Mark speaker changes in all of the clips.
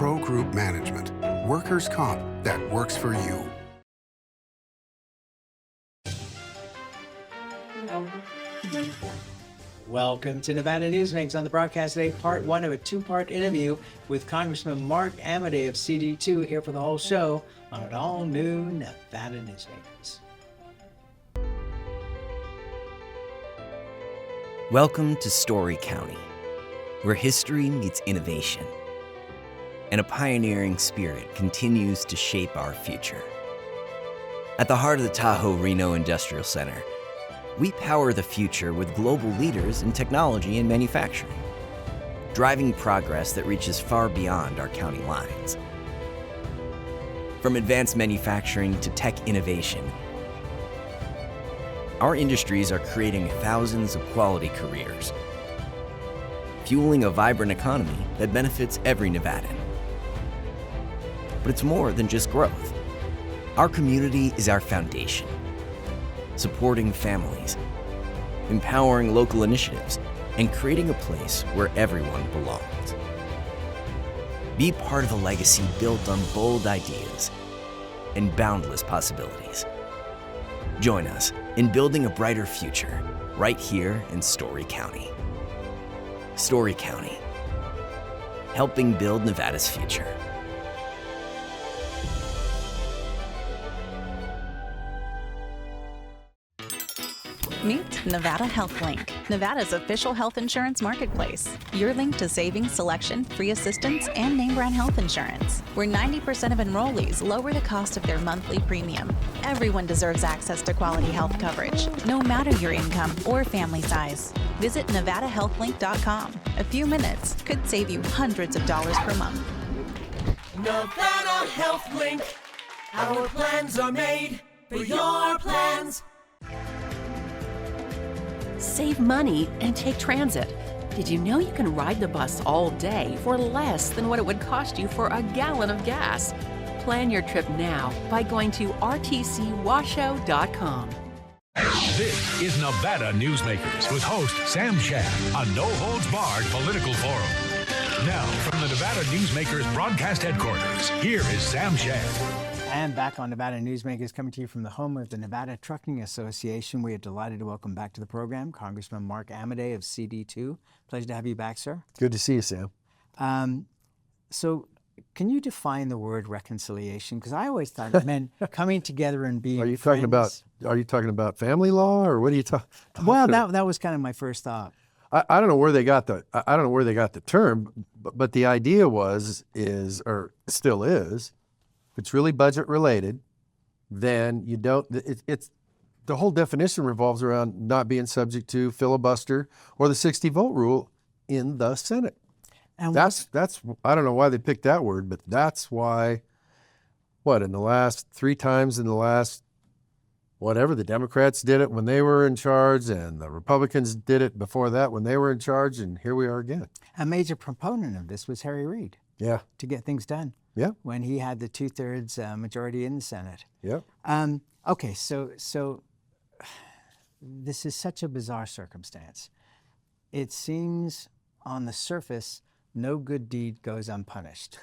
Speaker 1: Pro Group Management. Workers' comp that works for you.
Speaker 2: Welcome to Nevada Newsmakers on the broadcast today, part one of a two-part interview with Congressman Mark Amodei of CD2 here for the whole show on an all-new Nevada Newsmakers.
Speaker 3: Welcome to Story County, where history meets innovation, and a pioneering spirit continues to shape our future. At the heart of the Tahoe Reno Industrial Center, we power the future with global leaders in technology and manufacturing, driving progress that reaches far beyond our county lines. From advanced manufacturing to tech innovation, our industries are creating thousands of quality careers, fueling a vibrant economy that benefits every Nevadan. But it's more than just growth. Our community is our foundation, supporting families, empowering local initiatives, and creating a place where everyone belongs. Be part of a legacy built on bold ideas and boundless possibilities. Join us in building a brighter future right here in Story County. Story County, helping build Nevada's future.
Speaker 4: Meet Nevada Health Link, Nevada's official health insurance marketplace. Your link to savings, selection, free assistance, and name brand health insurance, where 90% of enrollees lower the cost of their monthly premium. Everyone deserves access to quality health coverage, no matter your income or family size. Visit NevadaHealthLink.com. A few minutes could save you hundreds of dollars per month.
Speaker 5: Nevada Health Link. Our plans are made for your plans.
Speaker 6: Save money and take transit. Did you know you can ride the bus all day for less than what it would cost you for a gallon of gas? Plan your trip now by going to rtcwashoe.com.
Speaker 7: This is Nevada Newsmakers with host Sam Shad, a no-holds-barred political forum. Now, from the Nevada Newsmakers broadcast headquarters, here is Sam Shad.
Speaker 2: And back on Nevada Newsmakers, coming to you from the home of the Nevada Trucking Association. We are delighted to welcome back to the program Congressman Mark Amodei of CD2. Pleasure to have you back, sir.
Speaker 8: Good to see you, Sam.
Speaker 2: So can you define the word reconciliation? Because I always thought it meant coming together and being friends.
Speaker 8: Are you talking about family law, or what are you talking?
Speaker 2: Well, that was kind of my first thought.
Speaker 8: I don't know where they got the term, but the idea is still is. If it's really budget related, then you don't. It's the whole definition revolves around not being subject to filibuster or the 60-vote rule in the Senate. And that's I don't know why they picked that word, but that's why. In the last 3 times in the last whatever, the Democrats did it when they were in charge, and the Republicans did it before that when they were in charge, and here we are again.
Speaker 2: A major proponent of this was Harry Reid.
Speaker 8: Yeah.
Speaker 2: To get things done.
Speaker 8: Yeah.
Speaker 2: When he had the 2/3 majority in the Senate.
Speaker 8: Yeah.
Speaker 2: Okay, so this is such a bizarre circumstance. It seems on the surface, no good deed goes unpunished.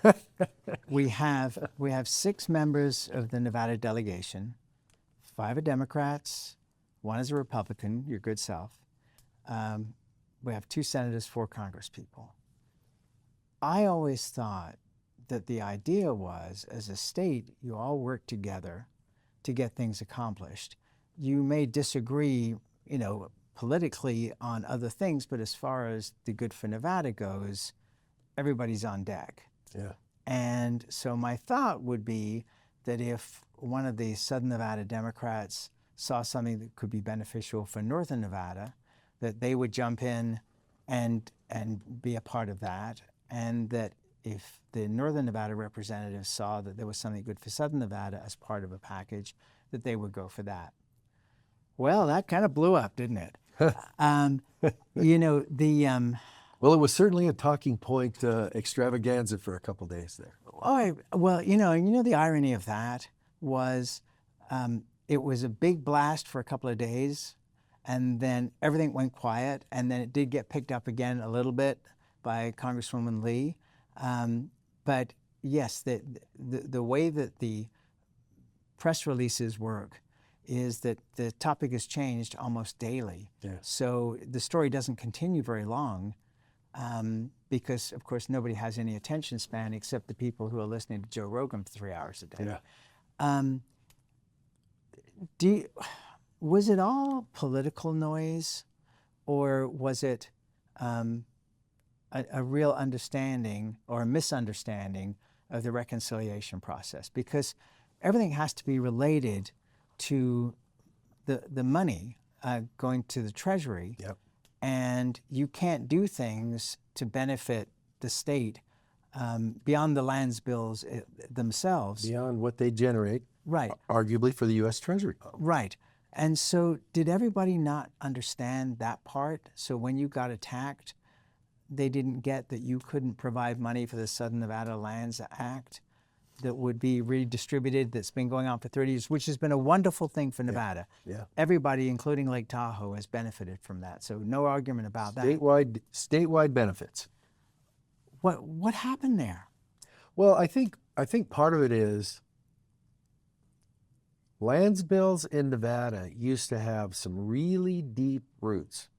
Speaker 2: We have 6 members of the Nevada delegation, 5 are Democrats, 1 is a Republican, your good self. We have 2 senators, 4 congresspeople. I always thought that the idea was, as a state, you all work together to get things accomplished. You may disagree, politically on other things, but as far as the good for Nevada goes, everybody's on deck.
Speaker 8: Yeah.
Speaker 2: And so my thought would be that if one of the Southern Nevada Democrats saw something that could be beneficial for Northern Nevada, that they would jump in and be a part of that. And that if the Northern Nevada representatives saw that there was something good for Southern Nevada as part of a package, that they would go for that. Well, that kind of blew up, didn't it? Well,
Speaker 8: it was certainly a talking point extravaganza for a couple days there.
Speaker 2: The irony of that was it was a big blast for a couple of days, and then everything went quiet, and then it did get picked up again a little bit by Congresswoman Lee. But yes, the way that the press releases work is that the topic is changed almost daily.
Speaker 8: Yeah.
Speaker 2: So the story doesn't continue very long because, of course, nobody has any attention span except the people who are listening to Joe Rogan for 3 hours a day.
Speaker 8: Yeah.
Speaker 2: Was it all political noise, or was it a real understanding or a misunderstanding of the reconciliation process? Because everything has to be related to the money going to the Treasury,
Speaker 8: Yep.
Speaker 2: and you can't do things to benefit the state beyond the lands bills themselves.
Speaker 8: Beyond what they generate,
Speaker 2: Right.
Speaker 8: arguably for the U.S. Treasury.
Speaker 2: Right. And so did everybody not understand that part? So when you got attacked, they didn't get that you couldn't provide money for the Southern Nevada Lands Act that would be redistributed, that's been going on for 30 years, which has been a wonderful thing for Nevada.
Speaker 8: Yeah.
Speaker 2: Everybody, including Lake Tahoe, has benefited from that. So no argument about that.
Speaker 8: Statewide benefits.
Speaker 2: What happened there?
Speaker 8: Well, I think part of it is lands bills in Nevada used to have some really deep roots.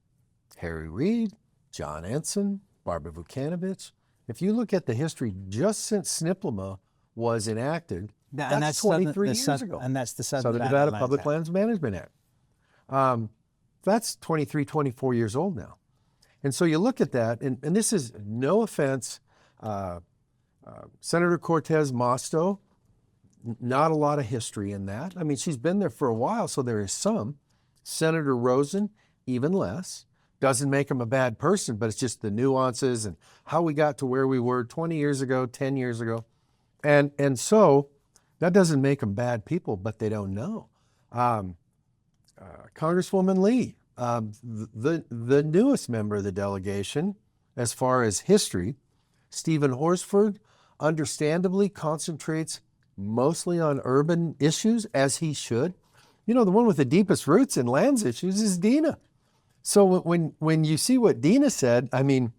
Speaker 8: Harry Reid, John Ensign, Barbara Vukanovich. If you look at the history just since SNPLMA was enacted, that's 23 years ago.
Speaker 2: And that's the
Speaker 8: Southern Nevada Public Lands Management Act. That's 23, 24 years old now. And so you look at that, and this is no offense, Senator Cortez Masto, not a lot of history in that. I mean, she's been there for a while, so there is some. Senator Rosen, even less. Doesn't make him a bad person, but it's just the nuances and how we got to where we were 20 years ago, 10 years ago. And so that doesn't make them bad people, but they don't know. Congresswoman Lee, the newest member of the delegation, as far as history, Stephen Horsford, understandably concentrates mostly on urban issues, as he should. You know, the one with the deepest roots in lands issues is Dina. So when you see what Dina said, I mean,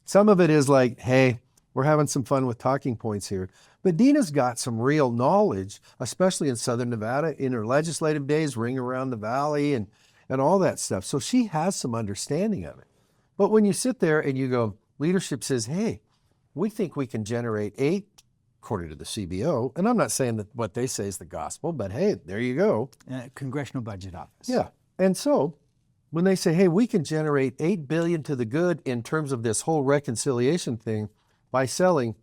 Speaker 8: some of it is like, hey, we're having some fun with talking points here. But Dina's got some real knowledge, especially in Southern Nevada, in her legislative days, Ring Around the Valley and all that stuff. So she has some understanding of it. But when you sit there and you go, leadership says, hey, we think we can generate 8, according to the CBO, and I'm not saying that what they say is the gospel, but hey, there you go.
Speaker 2: Congressional Budget Office.
Speaker 8: Yeah. And so when they say, hey, we can generate $8 billion to the good in terms of this whole reconciliation thing by selling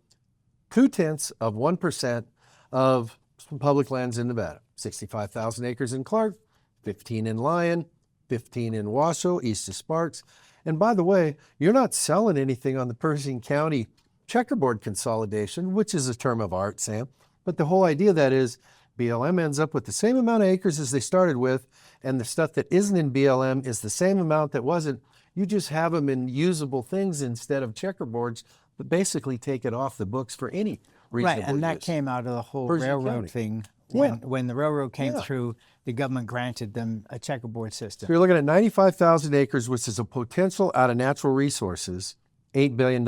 Speaker 8: 0.2% of public lands in Nevada, 65,000 acres in Clark, 15 in Lyon, 15 in Washoe, east of Sparks. And by the way, you're not selling anything on the Pershing County checkerboard consolidation, which is a term of art, Sam. But the whole idea of that is BLM ends up with the same amount of acres as they started with, and the stuff that isn't in BLM is the same amount that wasn't. You just have them in usable things instead of checkerboards, but basically take it off the books for any reasonable
Speaker 2: Right, and that
Speaker 8: use.
Speaker 2: came out of the whole
Speaker 8: Pershing
Speaker 2: railroad
Speaker 8: County.
Speaker 2: thing.
Speaker 8: Yeah.
Speaker 2: When the railroad came
Speaker 8: Yeah.
Speaker 2: through, the government granted them a checkerboard
Speaker 8: So
Speaker 2: system.
Speaker 8: you're looking at 95,000 acres, which is a potential out of natural resources, $8 billion.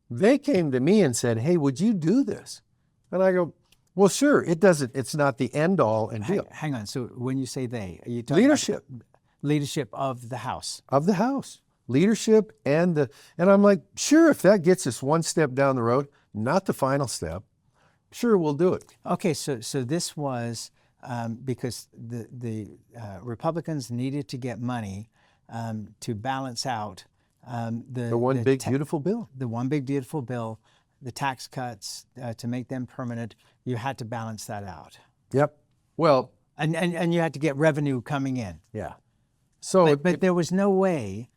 Speaker 8: They came to me and said, hey, would you do this? And I go, well, sure, it's not the end all and be all.
Speaker 2: Hang on. So when you say they, are you talking
Speaker 8: Leadership
Speaker 2: about leadership of the House?
Speaker 8: of the House, leadership and I'm like, sure, if that gets us one step down the road, not the final step, sure, we'll do it.
Speaker 2: Okay, so this was because the Republicans needed to get money to balance out
Speaker 8: The one big beautiful bill.
Speaker 2: the one big beautiful bill, the tax cuts to make them permanent. You had to balance that out,
Speaker 8: Yep. Well,
Speaker 2: and you had to get revenue coming in.
Speaker 8: yeah. So
Speaker 2: But there was no way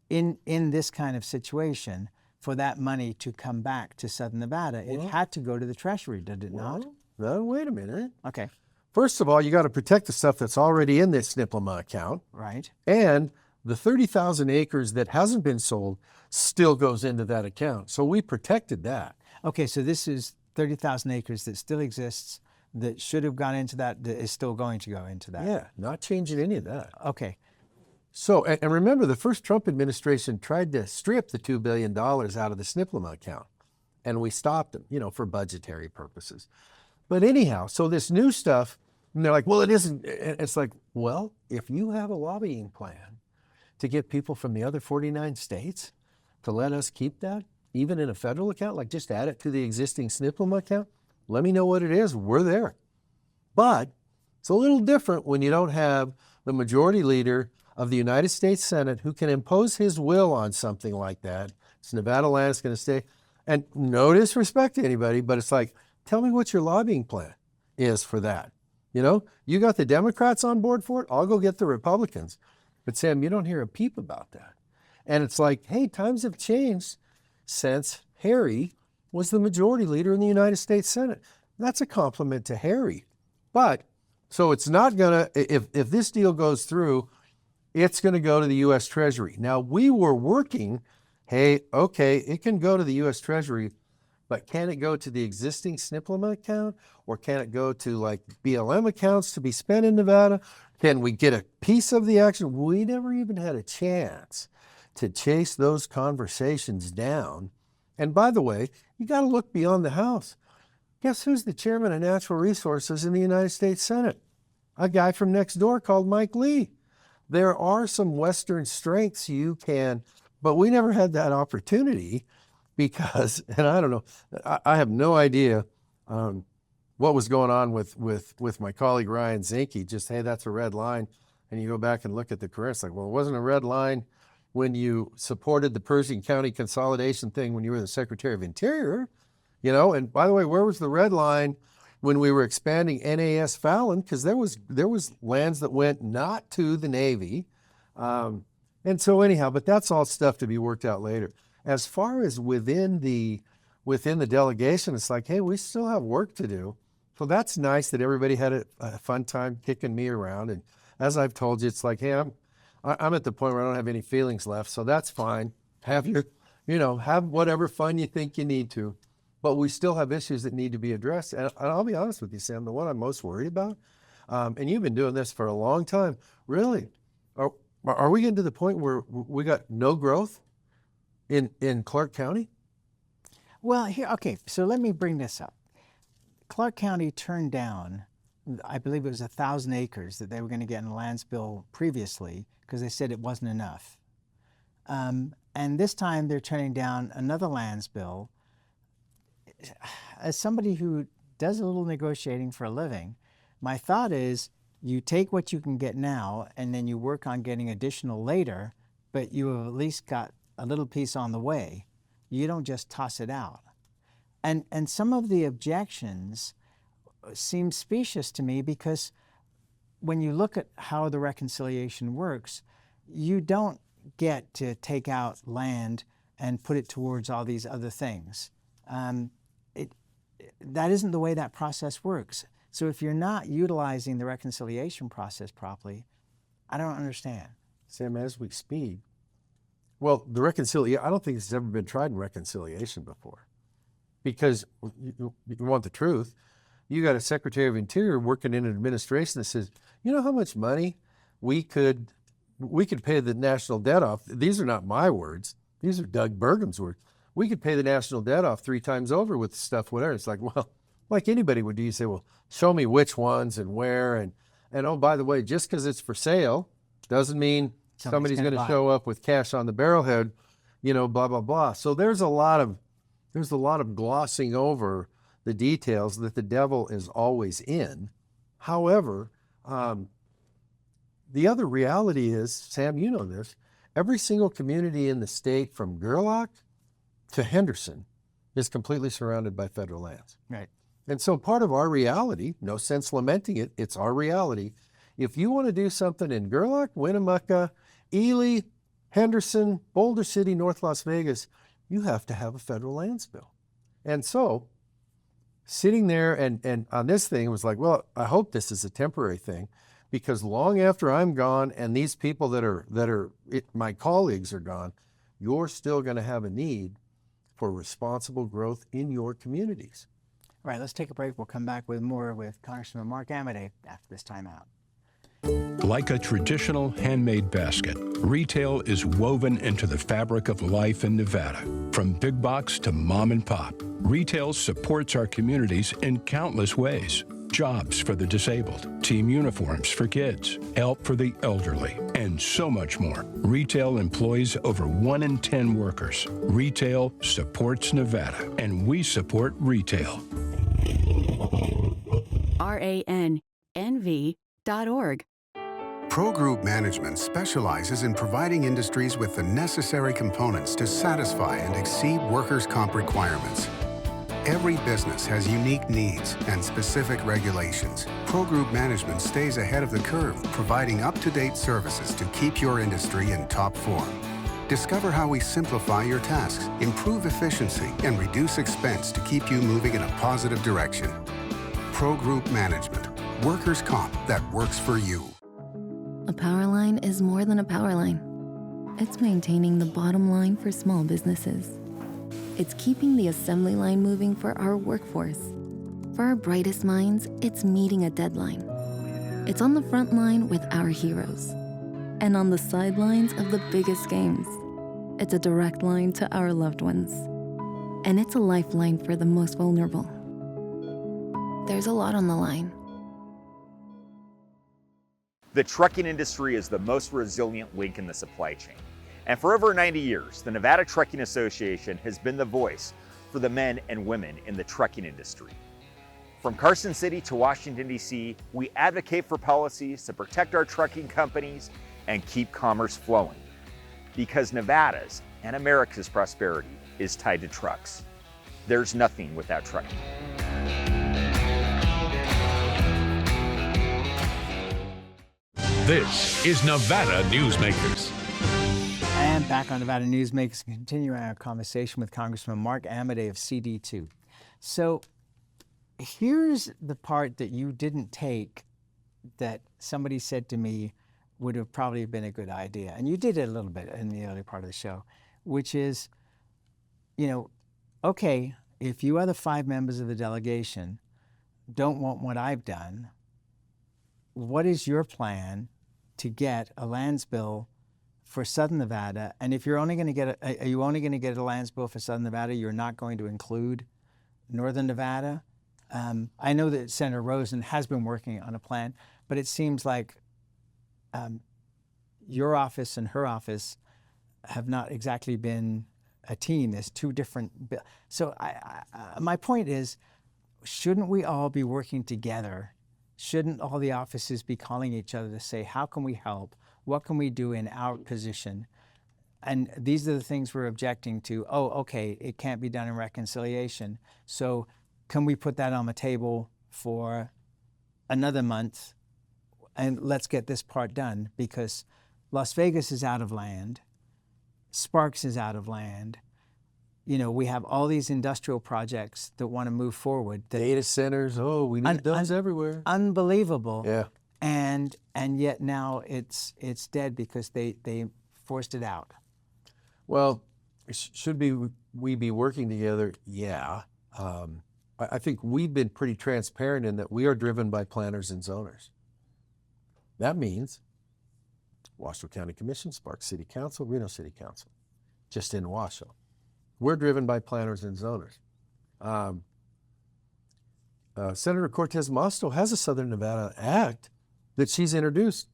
Speaker 2: in this kind of situation for that money to come back to Southern Nevada. It had to go to the Treasury, did it not?
Speaker 8: no, wait a minute.
Speaker 2: Okay,
Speaker 8: First of all, you got to protect the stuff that's already in this SNPLMA account.
Speaker 2: right.
Speaker 8: And the 30,000 acres that hasn't been sold still goes into that account. So we protected that.
Speaker 2: Okay, so this is 30,000 acres that still exists, that should have gone into that is still going to go into that.
Speaker 8: Yeah, not changing any of that.
Speaker 2: Okay,
Speaker 8: So, and remember, the first Trump administration tried to strip the $2 billion out of the SNPLMA account. and we stopped them, for budgetary purposes. But anyhow, so this new stuff, and they're like, well, it isn't. It's like, well, if you have a lobbying plan to get people from the other 49 states to let us keep that, even in a federal account, like just add it to the existing SNPLM account, let me know what it is. We're there. But it's a little different when you don't have the majority leader of the United States Senate who can impose his will on something like that. It's Nevada land, it's going to stay. And no disrespect to anybody, but it's like, tell me what your lobbying plan is for that. You got the Democrats on board for it, I'll go get the Republicans. But Sam, you don't hear a peep about that. And it's like, hey, times have changed since Harry was the majority leader in the United States Senate. That's a compliment to Harry. But, so it's not gonna, if this deal goes through, it's gonna go to the U.S. Treasury. Now, we were working, hey, okay, it can go to the U.S. Treasury, but can it go to the existing SNPLM account? Or can it go to like BLM accounts to be spent in Nevada? Can we get a piece of the action? We never even had a chance to chase those conversations down. And by the way, you got to look beyond the House. Guess who's the chairman of Natural Resources in the United States Senate? A guy from next door called Mike Lee. There are some Western strengths you can, but we never had that opportunity because, and I don't know, I have no idea what was going on with my colleague Ryan Zinke. Just, hey, that's a red line. And you go back and look at the career. It's like, well, it wasn't a red line when you supported the Pershing County consolidation thing when you were the Secretary of Interior, and by the way, where was the red line when we were expanding NAS Fallon? Because there was lands that went not to the Navy. And so anyhow, but that's all stuff to be worked out later. As far as within the delegation, it's like, hey, we still have work to do. So that's nice that everybody had a fun time kicking me around. And as I've told you, it's like, hey, I'm at the point where I don't have any feelings left, so that's fine. Have have whatever fun you think you need to. But we still have issues that need to be addressed. And I'll be honest with you, Sam, the one I'm most worried about, and you've been doing this for a long time, really, are we getting to the point where we got no growth in Clark County?
Speaker 2: Well, okay, so let me bring this up. Clark County turned down, I believe it was 1,000 acres that they were going to get in the lands bill previously because they said it wasn't enough. And this time they're turning down another lands bill. As somebody who does a little negotiating for a living, my thought is you take what you can get now and then you work on getting additional later, but you have at least got a little piece on the way. You don't just toss it out. And some of the objections seem specious to me because when you look at how the reconciliation works, you don't get to take out land and put it towards all these other things. That isn't the way that process works. So if you're not utilizing the reconciliation process properly, I don't understand.
Speaker 8: Sam, as we speak, well, the reconciliation, I don't think it's ever been tried in reconciliation before. Because you want the truth, you got a Secretary of Interior working in an administration that says, you know how much money we could pay the national debt off. These are not my words. These are Doug Burgum's words. We could pay the national debt off 3 times over with stuff, whatever. It's like, well, like anybody would do, you say, well, show me which ones and where. And oh, by the way, just because it's for sale doesn't mean somebody's going to show up with cash on the barrelhead, blah, blah, blah. So there's a lot of glossing over the details that the devil is always in. However, the other reality is, Sam, you know this, every single community in the state from Gerlach to Henderson is completely surrounded by federal lands.
Speaker 2: Right.
Speaker 8: And so part of our reality, no sense lamenting it, it's our reality. If you want to do something in Gerlach, Winnemucca, Ely, Henderson, Boulder City, North Las Vegas, you have to have a federal lands bill. And so sitting there and on this thing was like, well, I hope this is a temporary thing because long after I'm gone and these people that are my colleagues are gone, you're still going to have a need for responsible growth in your communities.
Speaker 2: All right, let's take a break. We'll come back with more with Congressman Mark Amodei after this time out.
Speaker 9: Like a traditional handmade basket, retail is woven into the fabric of life in Nevada. From big box to mom and pop, retail supports our communities in countless ways. Jobs for the disabled, team uniforms for kids, help for the elderly, and so much more. Retail employs over 1 in 10 workers. Retail supports Nevada, and we support retail.
Speaker 6: RANNV.org.
Speaker 1: Pro Group Management specializes in providing industries with the necessary components to satisfy and exceed workers' comp requirements. Every business has unique needs and specific regulations. Pro Group Management stays ahead of the curve, providing up-to-date services to keep your industry in top form. Discover how we simplify your tasks, improve efficiency, and reduce expense to keep you moving in a positive direction. Pro Group Management. Workers' comp that works for you.
Speaker 10: A power line is more than a power line. It's maintaining the bottom line for small businesses. It's keeping the assembly line moving for our workforce. For our brightest minds, it's meeting a deadline. It's on the front line with our heroes. And on the sidelines of the biggest games. It's a direct line to our loved ones. And it's a lifeline for the most vulnerable. There's a lot on the line.
Speaker 11: The trucking industry is the most resilient link in the supply chain. And for over 90 years, the Nevada Trucking Association has been the voice for the men and women in the trucking industry. From Carson City to Washington, D.C., we advocate for policies to protect our trucking companies and keep commerce flowing. Because Nevada's and America's prosperity is tied to trucks. There's nothing without trucking.
Speaker 7: This is Nevada Newsmakers.
Speaker 2: And back on Nevada Newsmakers, continuing our conversation with Congressman Mark Amodei of CD2. So here's the part that you didn't take that somebody said to me would have probably been a good idea. And you did it a little bit in the early part of the show, which is, okay, if you other 5 members of the delegation don't want what I've done, what is your plan to get a lands bill for Southern Nevada? And if you're only going to get are you only going to get a lands bill for Southern Nevada? You're not going to include Northern Nevada? I know that Senator Rosen has been working on a plan, but it seems like your office and her office have not exactly been a team. There's 2 different bills. So my point is, shouldn't we all be working together? Shouldn't all the offices be calling each other to say, how can we help? What can we do in our position? And these are the things we're objecting to. Oh, okay, it can't be done in reconciliation. So can we put that on the table for another month and let's get this part done? Because Las Vegas is out of land. Sparks is out of land. We have all these industrial projects that want to move forward.
Speaker 8: Data centers, we need those everywhere.
Speaker 2: Unbelievable.
Speaker 8: Yeah.
Speaker 2: And yet now it's dead because they forced it out.
Speaker 8: Well, should we be working together? Yeah. I think we've been pretty transparent in that we are driven by planners and zoners. That means Washoe County Commission, Sparks City Council, Reno City Council, just in Washoe. We're driven by planners and zoners. Senator Cortez Masto has a Southern Nevada Act that she's introduced.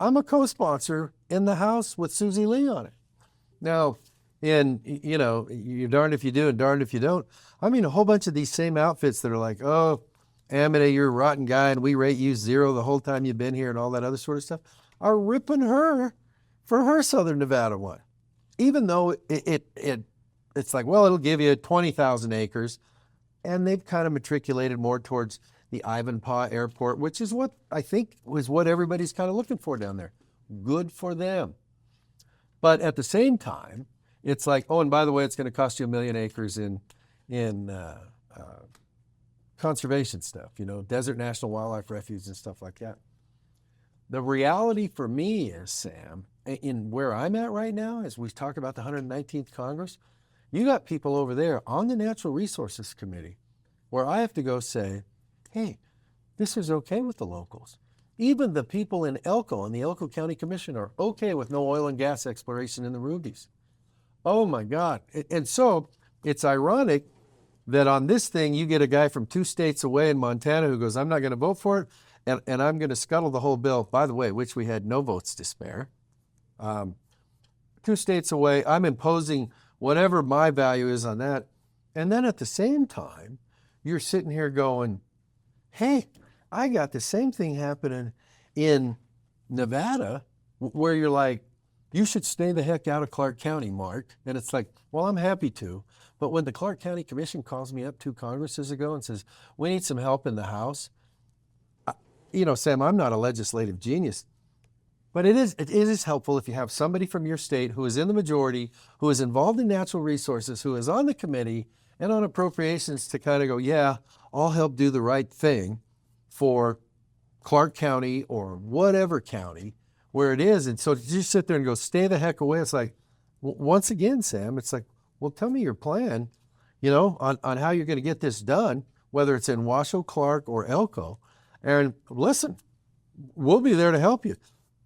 Speaker 8: I'm a co-sponsor in the House with Susie Lee on it. Now, you're darned if you do and darned if you don't. I mean, a whole bunch of these same outfits that are like, oh, Amodei, you're a rotten guy and we rate you 0 the whole time you've been here and all that other sort of stuff, are ripping her for her Southern Nevada one. Even though it's like, well, it'll give you 20,000 acres. And they've kind of matriculated more towards the Ivanpah Airport, which is what I think was what everybody's kind of looking for down there. Good for them. But at the same time, it's like, oh, and by the way, it's going to cost you 1 million acres in conservation stuff, Desert National Wildlife Refuge and stuff like that. The reality for me is, Sam, in where I'm at right now, as we talk about the 119th Congress, you got people over there on the Natural Resources Committee where I have to go say, hey, this is okay with the locals. Even the people in Elko and the Elko County Commission are okay with no oil and gas exploration in the Rubies. Oh my God. And so it's ironic that on this thing, you get a guy from 2 states away in Montana who goes, I'm not going to vote for it, and I'm going to scuttle the whole bill, by the way, which we had no votes to spare. 2 states away, I'm imposing whatever my value is on that. And then at the same time, you're sitting here going, hey, I got the same thing happening in Nevada where you're like, you should stay the heck out of Clark County, Mark. And it's like, well, I'm happy to. But when the Clark County Commission calls me up 2 Congresses ago and says, we need some help in the House, Sam, I'm not a legislative genius, but it is helpful if you have somebody from your state who is in the majority, who is involved in natural resources, who is on the committee and on appropriations to kind of go, yeah, I'll help do the right thing for Clark County or whatever county where it is. And so to just sit there and go, stay the heck away, it's like, once again, Sam, it's like, well, tell me your plan, on how you're going to get this done, whether it's in Washoe, Clark, or Elko. And listen, we'll be there to help you.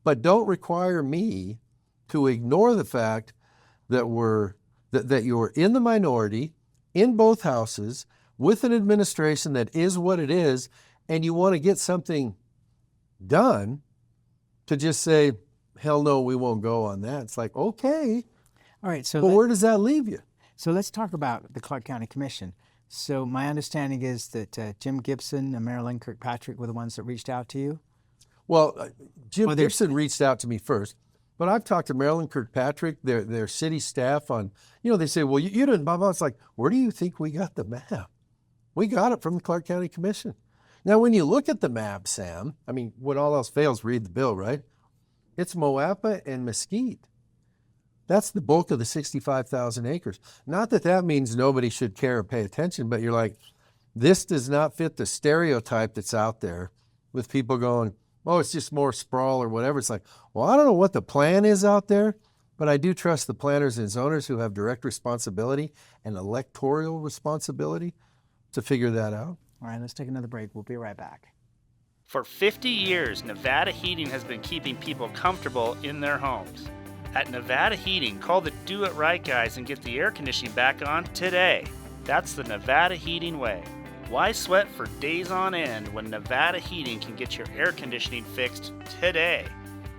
Speaker 8: But don't require me to ignore the fact that that you're in the minority in both houses with an administration that is what it is, and you want to get something done to just say, hell no, we won't go on that. It's like, okay.
Speaker 2: All right. So
Speaker 8: but where does that leave you?
Speaker 2: So let's talk about the Clark County Commission. So my understanding is that Jim Gibson and Marilyn Kirkpatrick were the ones that reached out to you?
Speaker 8: Well, Jim Gibson reached out to me first, but I've talked to Marilyn Kirkpatrick, their city staff on, they say, well, you didn't, blah, blah. It's like, where do you think we got the map? We got it from the Clark County Commission. Now, when you look at the map, Sam, I mean, when all else fails, read the bill, right? It's Moapa and Mesquite. That's the bulk of the 65,000 acres. Not that that means nobody should care or pay attention, but you're like, this does not fit the stereotype that's out there with people going, oh, it's just more sprawl or whatever. It's like, well, I don't know what the plan is out there, but I do trust the planners and zoners who have direct responsibility and electoral responsibility to figure that out.
Speaker 2: All right, let's take another break. We'll be right back.
Speaker 12: For 50 years, Nevada Heating has been keeping people comfortable in their homes. At Nevada Heating, call the Do It Right guys and get the air conditioning back on today. That's the Nevada Heating way. Why sweat for days on end when Nevada Heating can get your air conditioning fixed today?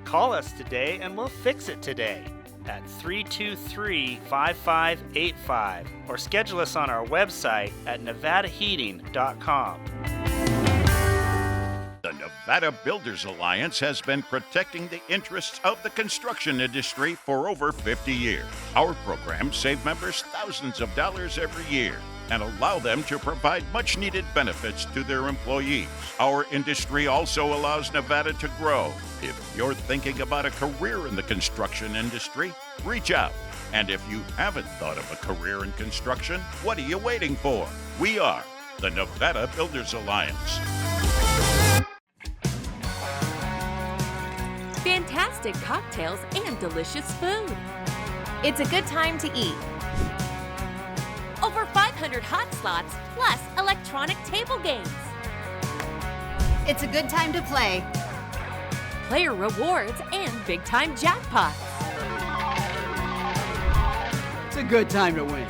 Speaker 12: Call us today and we'll fix it today at 323-5585 or schedule us on our website at nevadaheating.com.
Speaker 13: The Nevada Builders Alliance has been protecting the interests of the construction industry for over 50 years. Our programs save members thousands of dollars every year and allow them to provide much-needed benefits to their employees. Our industry also allows Nevada to grow. If you're thinking about a career in the construction industry, reach out. And if you haven't thought of a career in construction, what are you waiting for? We are the Nevada Builders Alliance.
Speaker 6: Fantastic cocktails and delicious food.
Speaker 14: It's a good time to eat.
Speaker 6: Over 500 hot slots, plus electronic table games.
Speaker 14: It's a good time to play.
Speaker 6: Player rewards and big-time jackpots.
Speaker 15: It's a good time to win.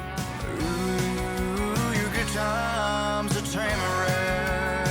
Speaker 5: Ooh, your good times are tamarack.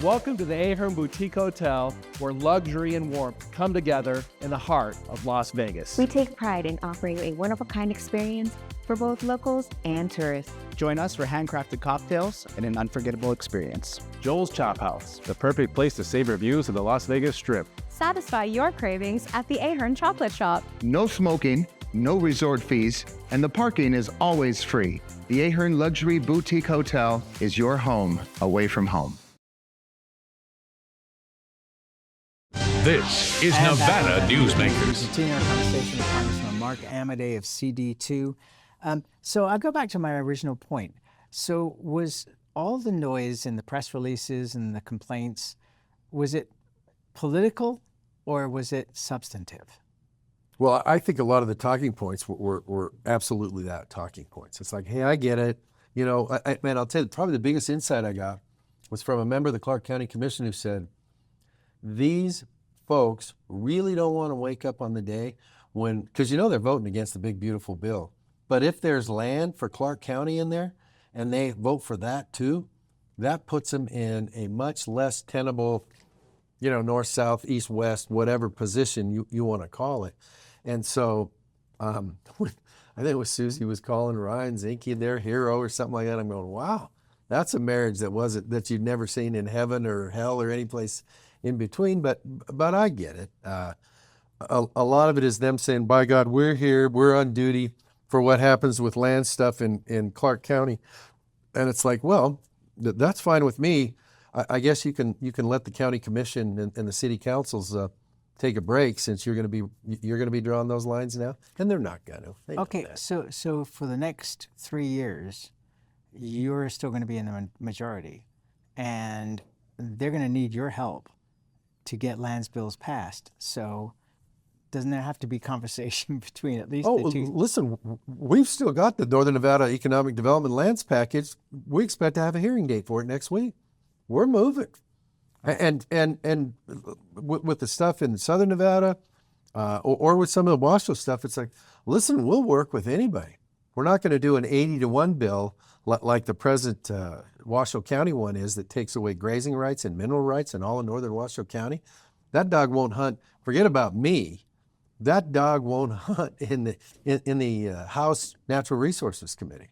Speaker 16: Welcome to the Ahern Boutique Hotel, where luxury and warmth come together in the heart of Las Vegas.
Speaker 17: We take pride in offering a one-of-a-kind experience for both locals and tourists.
Speaker 18: Join us for handcrafted cocktails and an unforgettable experience. Joel's Chop House, the perfect place to savor views of the Las Vegas Strip.
Speaker 19: Satisfy your cravings at the Ahern Chocolate Shop.
Speaker 20: No smoking, no resort fees, and the parking is always free. The Ahern Luxury Boutique Hotel is your home away from home.
Speaker 7: This is Nevada Newsmakers.
Speaker 2: Continuing our conversation with Congressman Mark Amodei of CD2. So I'll go back to my original point. So was all the noise in the press releases and the complaints, was it political or was it substantive?
Speaker 8: Well, I think a lot of the talking points were absolutely that, talking points. It's like, hey, I get it. Man, I'll tell you, probably the biggest insight I got was from a member of the Clark County Commission who said, these folks really don't want to wake up on the day when, because they're voting against the big, beautiful bill. But if there's land for Clark County in there and they vote for that too, that puts them in a much less tenable, north, south, east, west, whatever position you want to call it. And so I think it was Susie was calling Ryan Zinke their hero or something like that. I'm going, wow, that's a marriage that you'd never seen in heaven or hell or any place in between. But I get it. A lot of it is them saying, by God, we're here, we're on duty for what happens with land stuff in Clark County. And it's like, well, that's fine with me. I guess you can let the county commission and the city councils take a break, since you're going to be drawing those lines now, and they're not going to.
Speaker 2: Okay, so for the next 3 years, you're still going to be in the majority, and they're going to need your help to get lands bills passed. So doesn't there have to be conversation between at least the two?
Speaker 8: Listen, we've still got the Northern Nevada Economic Development Lands Package. We expect to have a hearing date for it next week. We're moving. And with the stuff in Southern Nevada or with some of the Washoe stuff, it's like, listen, we'll work with anybody. We're not going to do an 80-to-1 bill like the present Washoe County one is, that takes away grazing rights and mineral rights in all of northern Washoe County. That dog won't hunt. Forget about me. That dog won't hunt in the House Natural Resources Committee.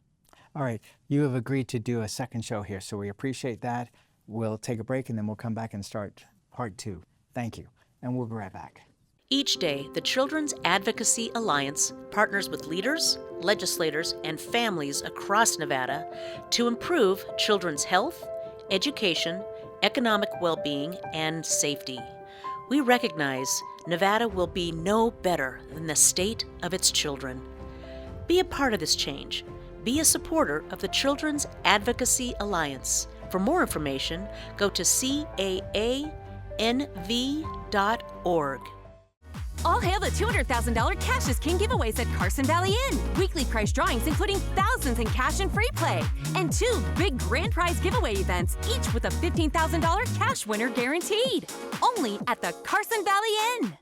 Speaker 2: All right. You have agreed to do a second show here, so we appreciate that. We'll take a break, and then we'll come back and start part 2. Thank you, and we'll be right back.
Speaker 6: Each day, the Children's Advocacy Alliance partners with leaders, legislators, and families across Nevada to improve children's health, education, economic well-being, and safety. We recognize Nevada will be no better than the state of its children. Be a part of this change. Be a supporter of the Children's Advocacy Alliance. For more information, go to caanv.org.
Speaker 19: All hail the $200,000 Cash is King giveaways at Carson Valley Inn. Weekly prize drawings including thousands in cash and free play. And 2 big grand prize giveaway events, each with a $15,000 cash winner guaranteed. Only at the Carson Valley Inn.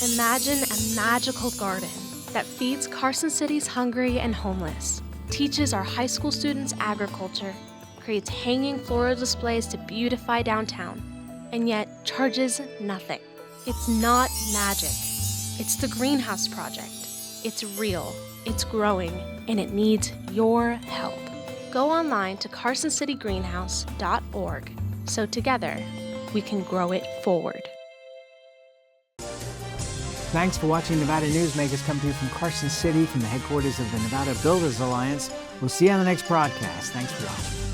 Speaker 21: Imagine a magical garden that feeds Carson City's hungry and homeless, teaches our high school students agriculture, creates hanging floral displays to beautify downtown, and yet charges nothing. It's not magic. It's the Greenhouse Project. It's real, it's growing, and it needs your help. Go online to carsоncitygreenhouse.org so together we can grow it forward.
Speaker 2: Thanks for watching Nevada Newsmakers, come to you from Carson City, from the headquarters of the Nevada Builders Alliance. We'll see you on the next broadcast. Thanks for watching.